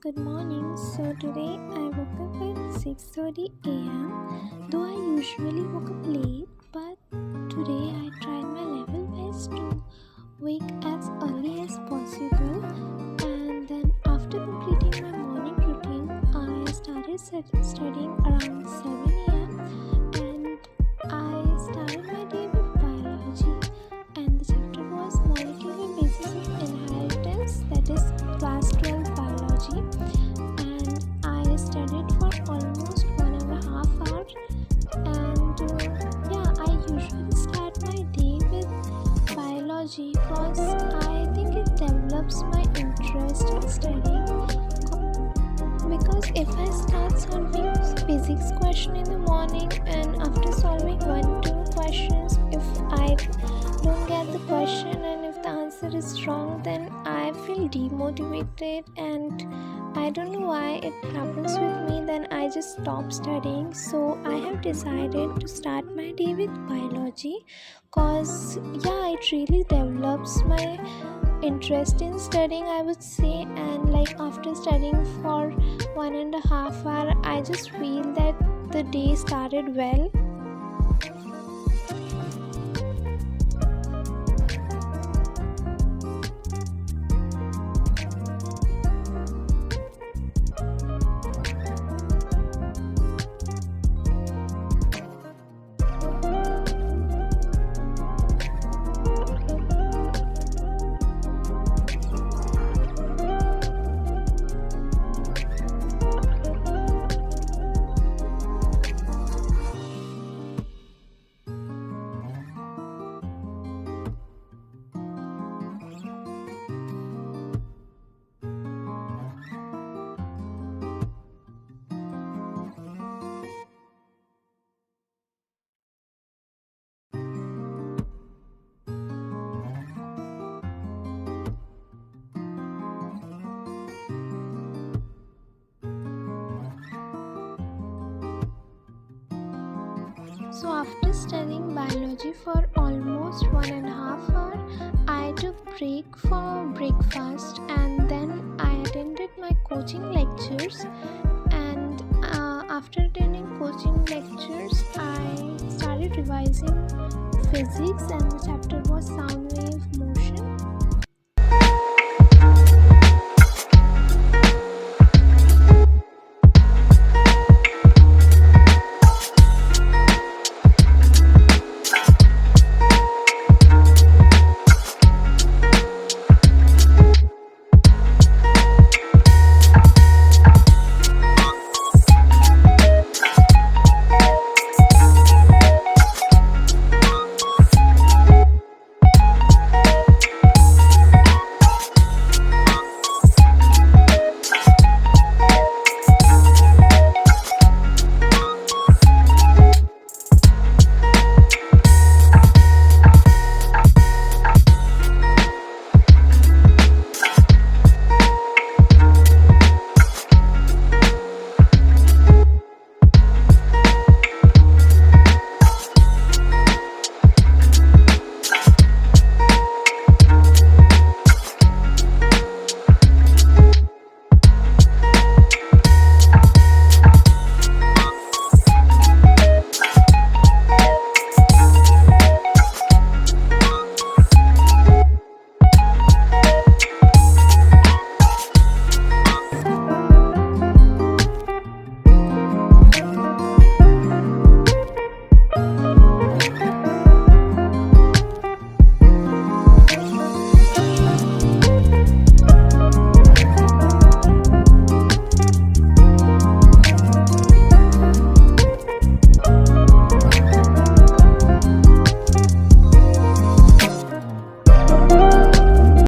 good morning. So today I woke up at 6:30 a.m. Though I usually woke up late, but today I tried my level best to wake as early as possible. And then after completing my morning routine, I started studying around 7 a.m. and I started my day with biology. And the chapter was molecular basis of inheritance, that is class 12 biology, and I studied for almost 1.5 hours. And I usually start my day with biology because I think it develops my interest in studying. Because if I start solving physics question in the morning and after solving 1-2 questions, if I don't get the question and if the answer is wrong, then I feel demotivated and I don't know why it happens with me. Then I just stop studying. So I have decided to start my day with biology because it really develops my interest in studying, I would say. And like after studying for 1.5 hours, I just feel that the day started well. So after studying biology for almost 1.5 hours, I took break for breakfast and then I attended my coaching lectures. And after attending coaching lectures, I started revising physics and the chapter was sound wave motion.